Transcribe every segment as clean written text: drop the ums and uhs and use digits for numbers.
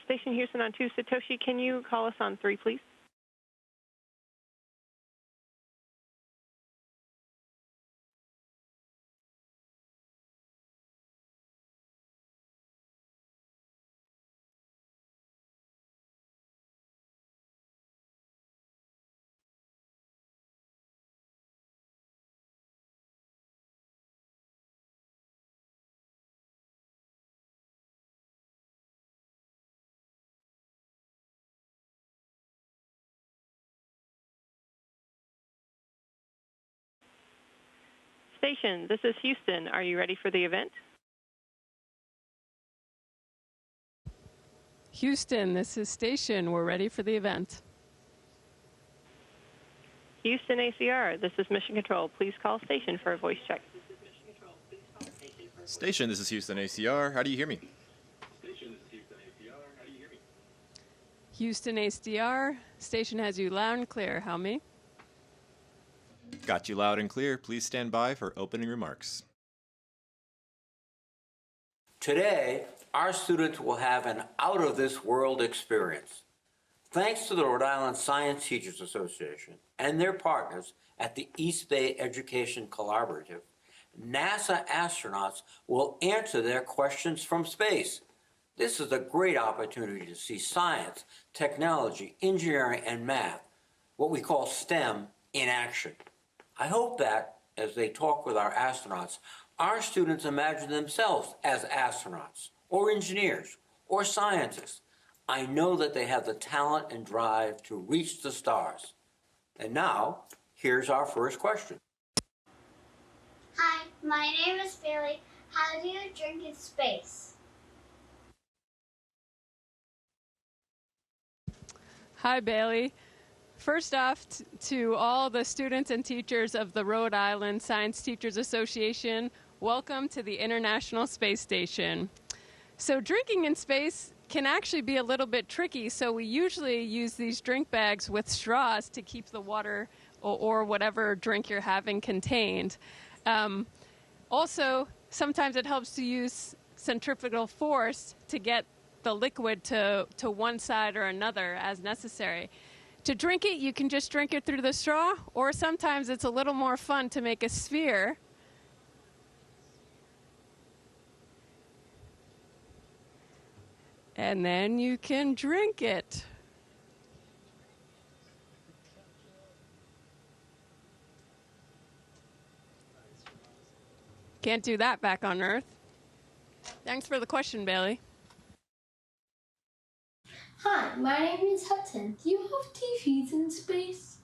Station Houston on 2. Satoshi, can you call us on 3, please? Station, this is Houston. Are you ready for the event? Houston, this is Station. We're ready for the event. Houston ACR, this is Mission Control. Please call Station for a voice check. Station, this is Houston ACR. How do you hear me? Houston ACR, Station has you loud and clear. How me? Got you loud and clear. Please stand by for opening remarks. Today, our students will have an out-of-this-world experience. Thanks to the Rhode Island Science Teachers Association and their partners at the East Bay Education Collaborative, NASA astronauts will answer their questions from space. This is a great opportunity to see science, technology, engineering, and math, what we call STEM, in action. I hope that, as they talk with our astronauts, our students imagine themselves as astronauts, or engineers, or scientists. I know that they have the talent and drive to reach the stars. And now, here's our first question. Hi, my name is Bailey. How do you drink in space? Hi, Bailey. First off, to all the students and teachers of the Rhode Island Science Teachers Association, welcome to the International Space Station. So drinking in space can actually be a little bit tricky, so we usually use these drink bags with straws to keep the water or whatever drink you're having contained. Also, sometimes it helps to use centrifugal force to get the liquid to one side or another as necessary. To drink it, you can just drink it through the straw, or sometimes it's a little more fun to make a sphere. And then you can drink it. Can't do that back on Earth. Thanks for the question, Bailey. Hi, my name is Hudson. Do you have TVs in space?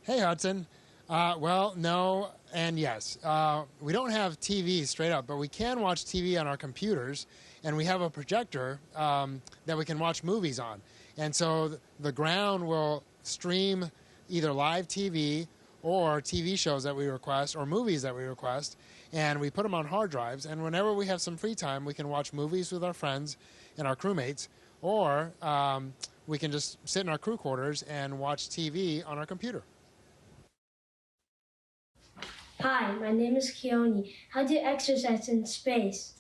Hey, Hudson. Well, no and yes. We don't have TV straight up, but we can watch TV on our computers, and we have a projector that we can watch movies on. And so the ground will stream either live TV or TV shows that we request or movies that we request, and we put them on hard drives. And whenever we have some free time, we can watch movies with our friends and our crewmates, or we can just sit in our crew quarters and watch TV on our computer. Hi, my name is Keone. How do you exercise in space?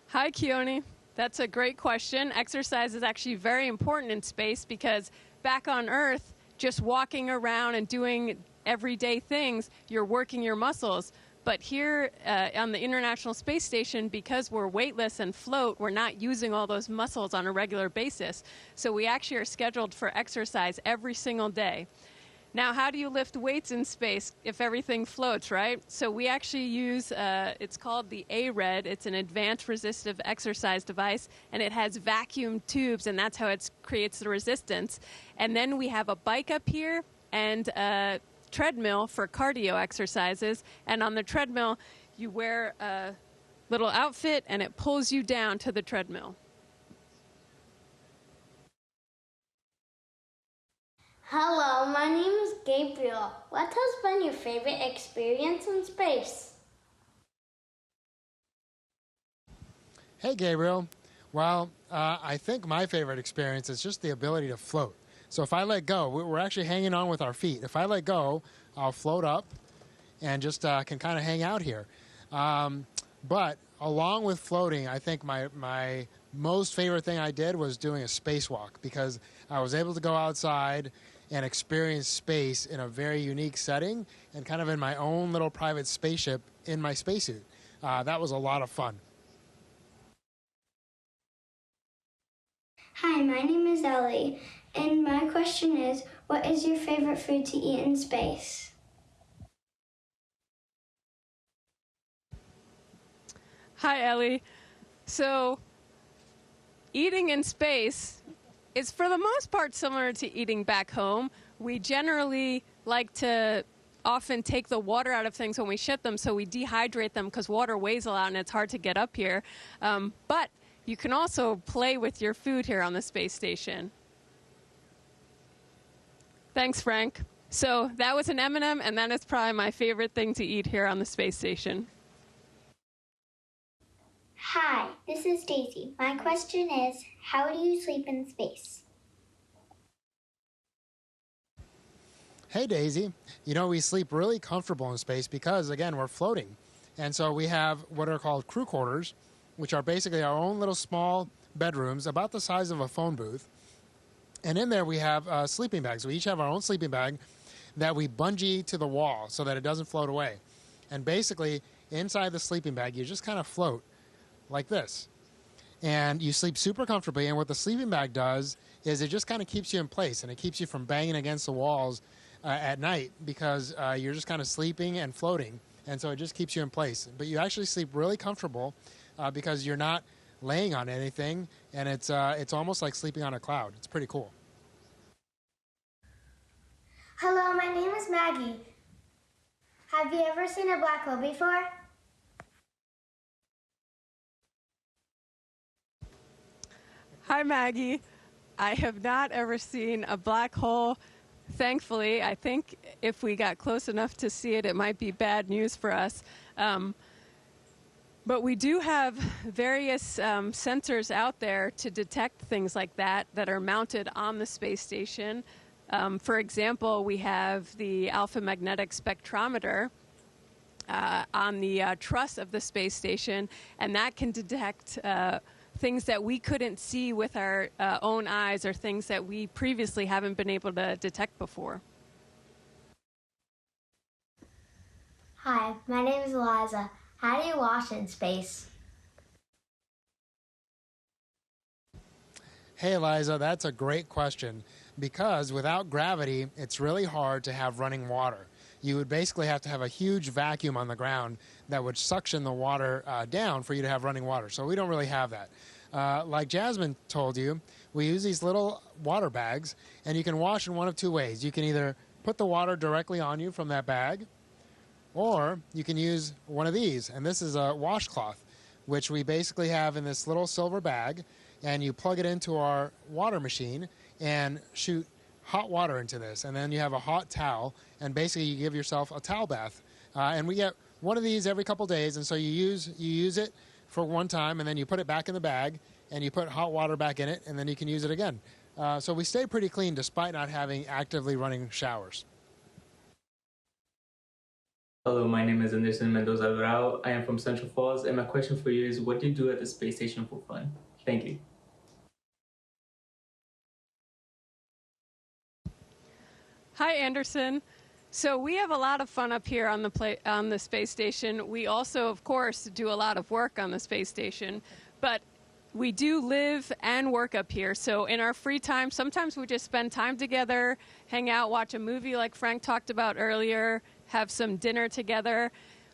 Hi, Keone. That's a great question. Exercise is actually very important in space because back on Earth, just walking around and doing everyday things, you're working your muscles. But here on the International Space Station, because we're weightless and float, we're not using all those muscles on a regular basis. So we actually are scheduled for exercise every single day. Now, how do you lift weights in space if everything floats, right? So we actually use, it's called the ARED. It's an advanced resistive exercise device, and it has vacuum tubes, and that's how it creates the resistance. And then we have a bike up here and a treadmill for cardio exercises. And on the treadmill, you wear a little outfit, and it pulls you down to the treadmill. Hello, my name is Gabriel. What has been your favorite experience in space? Hey, Gabriel. Well, I think my favorite experience is just the ability to float. So if I let go, we're actually hanging on with our feet. If I let go, I'll float up and just can kind of hang out here. But along with floating, I think my most favorite thing I did was doing a spacewalk, because I was able to go outside and experience space in a very unique setting and kind of in my own little private spaceship in my spacesuit. That was a lot of fun. Hi, my name is Ellie, and my question is, what is your favorite food to eat in space? Hi, Ellie. So, eating in space is for the most part similar to eating back home. We generally like to often take the water out of things when we ship them, so we dehydrate them because water weighs a lot and it's hard to get up here. But you can also play with your food here on the space station. Thanks, Frank. So that was an M&M, and that is probably my favorite thing to eat here on the space station. Hi, this is Daisy. My question is, how do you sleep in space? Hey, Daisy. You know, we sleep really comfortable in space because, again, we're floating. And so we have what are called crew quarters, which are basically our own little small bedrooms about the size of a phone booth. And in there we have sleeping bags. We each have our own sleeping bag that we bungee to the wall so that it doesn't float away. And basically, inside the sleeping bag, you just kind of float like this. And you sleep super comfortably. And what the sleeping bag does is it just kind of keeps you in place, and it keeps you from banging against the walls at night, because you're just kind of sleeping and floating. And so it just keeps you in place. But you actually sleep really comfortable because you're not laying on anything, and it's almost like sleeping on a cloud. It's pretty cool. Hello, my name is Maggie. Have you ever seen a black hole before? Hi, Maggie. I have not ever seen a black hole. Thankfully, I think if we got close enough to see it, it might be bad news for us. But we do have various sensors out there to detect things like that are mounted on the space station. For example, we have the alpha magnetic spectrometer on the truss of the space station, and that can detect things that we couldn't see with our own eyes, or things that we previously haven't been able to detect before. Hi, my name is Eliza. How do you wash in space? Hey, Eliza, that's a great question, because without gravity, it's really hard to have running water. You would basically have to have a huge vacuum on the ground that would suction the water down for you to have running water. So we don't really have that. Like Jasmine told you, we use these little water bags, and you can wash in one of two ways. You can either put the water directly on you from that bag, or you can use one of these, and this is a washcloth, which we basically have in this little silver bag, and you plug it into our water machine and shoot hot water into this, and then you have a hot towel, and basically you give yourself a towel bath. And we get one of these every couple days, and so you use it for one time, and then you put it back in the bag, and you put hot water back in it, and then you can use it again. So we stay pretty clean despite not having actively running showers. Hello, my name is Anderson Mendoza Alvarado. I am from Central Falls, and my question for you is, what do you do at the space station for fun? Thank you. Hi, Anderson. So we have a lot of fun up here on the space station. We also, of course, do a lot of work on the space station, but we do live and work up here. So in our free time, sometimes we just spend time together, hang out, watch a movie like Frank talked about earlier, have some dinner together.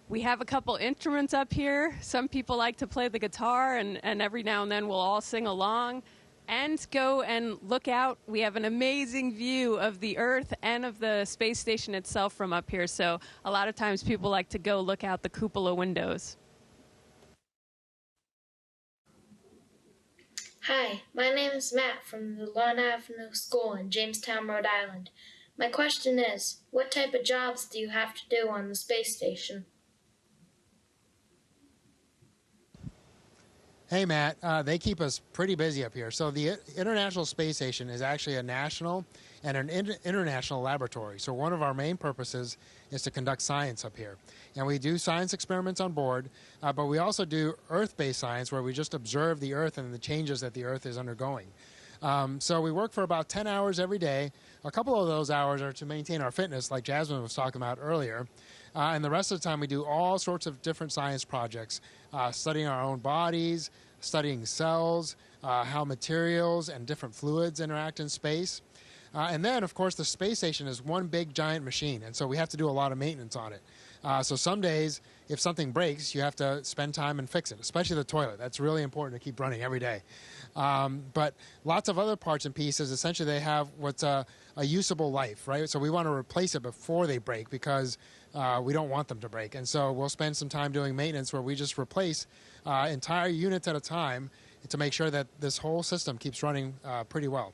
We have a couple instruments up here. Some people like to play the guitar, and every now and then we'll all sing along and go and look out. We have an amazing view of the Earth and of the space station itself from up here. So a lot of times people like to go look out the cupola windows. Hi, my name is Matt from the Lawn Avenue School in Jamestown, Rhode Island. My question is, what type of jobs do you have to do on the space station? Hey, Matt. They keep us pretty busy up here. So the International Space Station is actually a national and an international laboratory. So one of our main purposes is to conduct science up here. And we do science experiments on board, but we also do Earth-based science where we just observe the Earth and the changes that the Earth is undergoing. So we work for about 10 hours every day. A couple of those hours are to maintain our fitness, like Jasmine was talking about earlier. And the rest of the time we do all sorts of different science projects, studying our own bodies, studying cells, how materials and different fluids interact in space. And then, of course, the space station is one big giant machine, and so we have to do a lot of maintenance on it. So some days, if something breaks, you have to spend time and fix it, especially the toilet. That's really important to keep running every day. But lots of other parts and pieces, essentially they have what's a usable life, right? So we want to replace it before they break because we don't want them to break. And so we'll spend some time doing maintenance where we just replace entire units at a time to make sure that this whole system keeps running pretty well.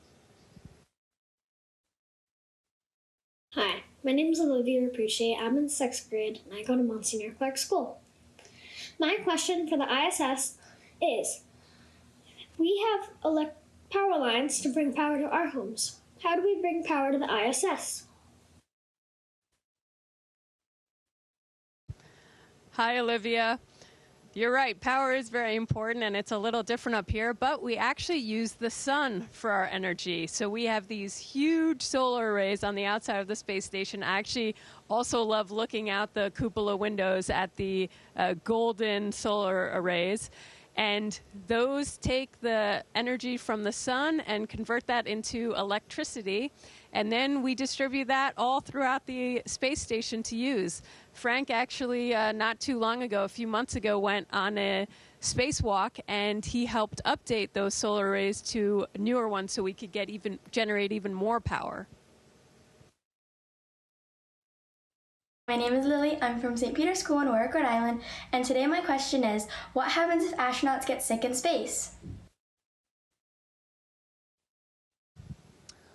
Hi, my name is Olivia Rapucci. I'm in 6th grade and I go to Monsignor Clark School. My question for the ISS is, we have power lines to bring power to our homes. How do we bring power to the ISS? Hi, Olivia. You're right. Power is very important, and it's a little different up here, but we actually use the sun for our energy. So we have these huge solar arrays on the outside of the space station. I actually also love looking out the cupola windows at the golden solar arrays. And those take the energy from the sun and convert that into electricity. And then we distribute that all throughout the space station to use. Frank actually, not too long ago, a few months ago, went on a spacewalk, and he helped update those solar arrays to newer ones so we could generate even more power. My name is Lily. I'm from St. Peter's School in Warwick, Rhode Island, and today my question is, what happens if astronauts get sick in space?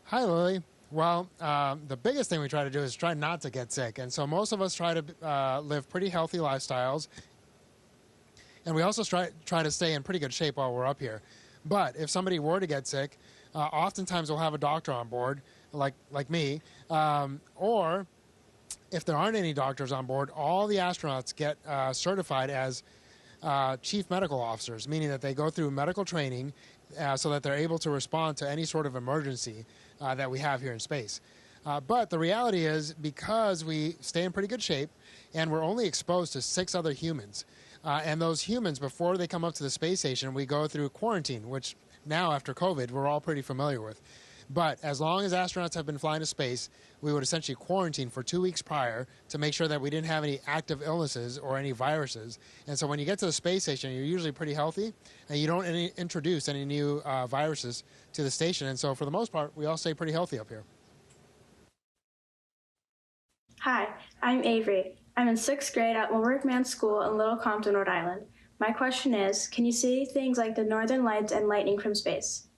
Hi, Lily. Well, the biggest thing we try to do is try not to get sick. And so most of us try to live pretty healthy lifestyles. And we also try to stay in pretty good shape while we're up here. But if somebody were to get sick, oftentimes we'll have a doctor on board, like me, or if there aren't any doctors on board, all the astronauts get certified as chief medical officers, meaning that they go through medical training so that they're able to respond to any sort of emergency that we have here in space. But the reality is, because we stay in pretty good shape and we're only exposed to 6 other humans, and those humans, before they come up to the space station, we go through quarantine, which now after COVID, we're all pretty familiar with. But as long as astronauts have been flying to space, we would essentially quarantine for 2 weeks prior to make sure that we didn't have any active illnesses or any viruses. And so when you get to the space station, you're usually pretty healthy, and you don't introduce any new viruses to the station. And so for the most part, we all stay pretty healthy up here. Hi, I'm Avery. I'm in 6th grade at Warwick Man's School in Little Compton, Rhode Island. My question is, can you see things like the northern lights and lightning from space?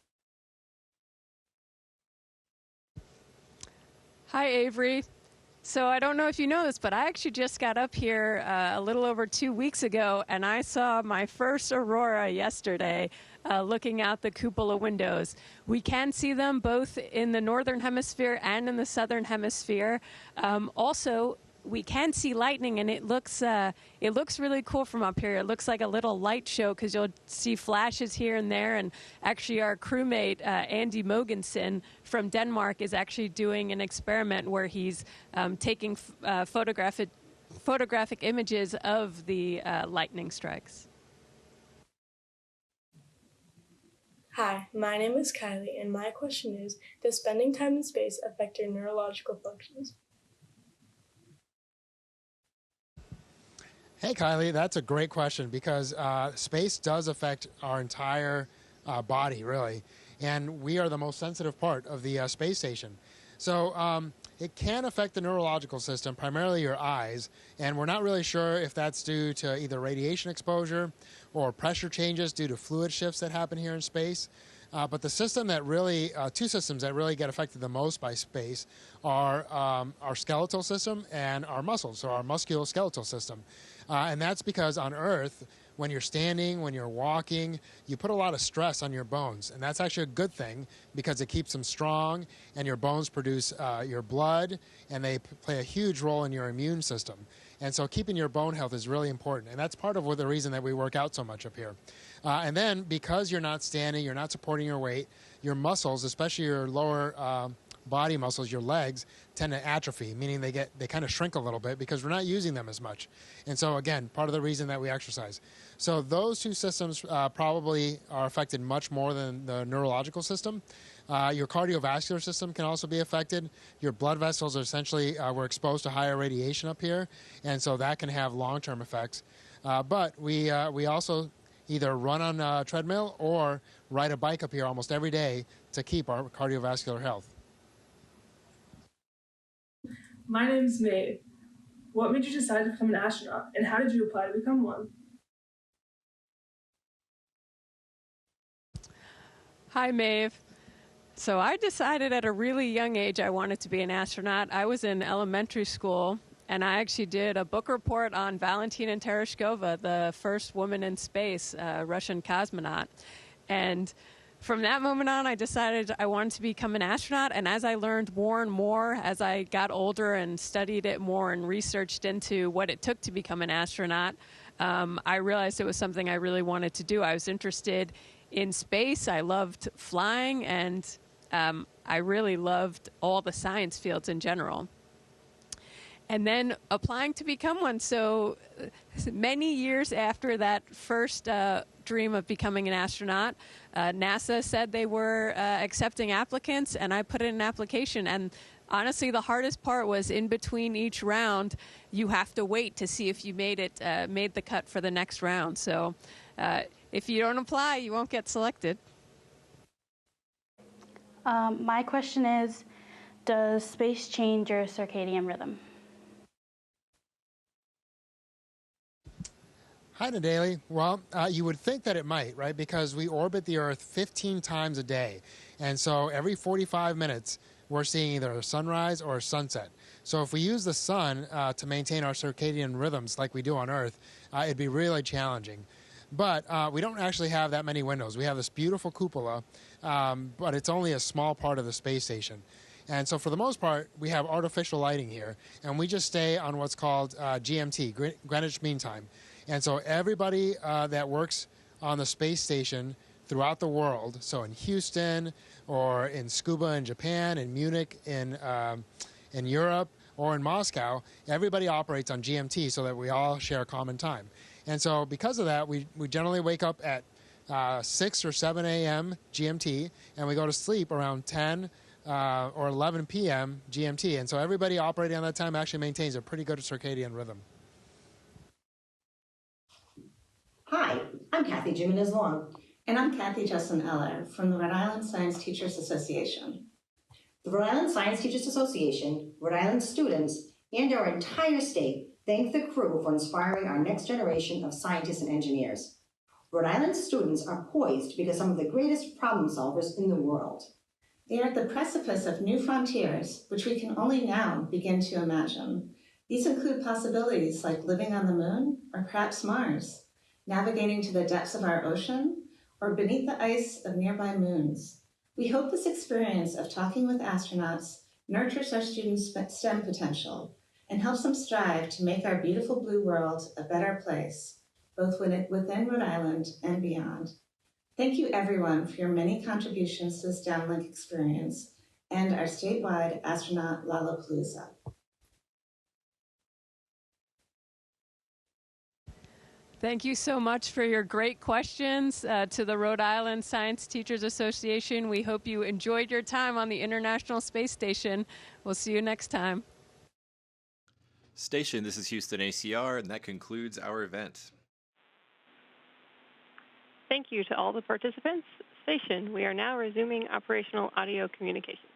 Hi, Avery. So I don't know if you know this, but I actually just got up here a little over 2 weeks ago, and I saw my first aurora yesterday looking out the cupola windows. We can see them both in the northern hemisphere and in the southern hemisphere. Also, we can see lightning, and it looks really cool from up here. It looks like a little light show because you'll see flashes here and there. And actually, our crewmate Andy Mogensen from Denmark is actually doing an experiment where he's taking photographic images of the lightning strikes. Hi, my name is Kylie, and my question is, does spending time in space affect your neurological functions? Hey, Kylie, that's a great question because space does affect our entire body, really. And we are the most sensitive part of the space station. So it can affect the neurological system, primarily your eyes. And we're not really sure if that's due to either radiation exposure or pressure changes due to fluid shifts that happen here in space. But the system that really, 2 systems that really get affected the most by space are our skeletal system and our muscles, so our musculoskeletal system. And that's because on Earth, when you're standing, when you're walking, you put a lot of stress on your bones. And that's actually a good thing because it keeps them strong, and your bones produce your blood, and they play a huge role in your immune system. And so keeping your bone health is really important. And that's part of the reason that we work out so much up here. And then because you're not standing, you're not supporting your weight, your muscles, especially your lower body muscles, your legs, tend to atrophy, meaning they kind of shrink a little bit because we're not using them as much. And so again, part of the reason that we exercise. So those two systems probably are affected much more than the neurological system. Your cardiovascular system can also be affected. Your blood vessels are essentially, we're exposed to higher radiation up here, and so that can have long-term effects. But we also either run on a treadmill or ride a bike up here almost every day to keep our cardiovascular health. My name's Maeve. What made you decide to become an astronaut, and how did you apply to become one? Hi, Maeve. So I decided at a really young age I wanted to be an astronaut. I was in elementary school, and I actually did a book report on Valentina Tereshkova, the first woman in space, Russian cosmonaut. And from that moment on, I decided I wanted to become an astronaut. And as I learned more and more, as I got older and studied it more and researched into what it took to become an astronaut, I realized it was something I really wanted to do. I was interested in space. I loved flying, and I really loved all the science fields in general. And then applying to become one. So many years after that first dream of becoming an astronaut, NASA said they were accepting applicants, and I put in an application. And honestly, the hardest part was in between each round, you have to wait to see if you made the cut for the next round. So if you don't apply, you won't get selected. My question is, does space change your circadian rhythm? Hi, Nadali. Well, you would think that it might, right? Because we orbit the Earth 15 times a day. And so every 45 minutes, we're seeing either a sunrise or a sunset. So if we use the sun to maintain our circadian rhythms like we do on Earth, it'd be really challenging. But we don't actually have that many windows. We have this beautiful cupola, but it's only a small part of the space station. And so for the most part, we have artificial lighting here, and we just stay on what's called GMT, Greenwich Mean Time. And so everybody that works on the space station throughout the world, so in Houston or in Tsukuba in Japan, in Munich in Europe, or in Moscow, everybody operates on GMT so that we all share a common time. And so because of that, we generally wake up at 6 or 7 a.m. GMT, and we go to sleep around 10 or 11 p.m. GMT. And so everybody operating on that time actually maintains a pretty good circadian rhythm. Hi, I'm Kathy Jimenez Long. And I'm Kathy Justin Eller from the Rhode Island Science Teachers Association. The Rhode Island Science Teachers Association, Rhode Island students, and our entire state thank the crew for inspiring our next generation of scientists and engineers. Rhode Island students are poised to become some of the greatest problem solvers in the world. They are at the precipice of new frontiers, which we can only now begin to imagine. These include possibilities like living on the moon or perhaps Mars, navigating to the depths of our ocean, or beneath the ice of nearby moons. We hope this experience of talking with astronauts nurtures our students' STEM potential and helps them strive to make our beautiful blue world a better place, both within Rhode Island and beyond. Thank you everyone for your many contributions to this downlink experience and our statewide astronaut Lollapalooza. Thank you so much for your great questions to the Rhode Island Science Teachers Association. We hope you enjoyed your time on the International Space Station. We'll see you next time. Station, this is Houston ACR, and that concludes our event. Thank you to all the participants. Station, we are now resuming operational audio communications.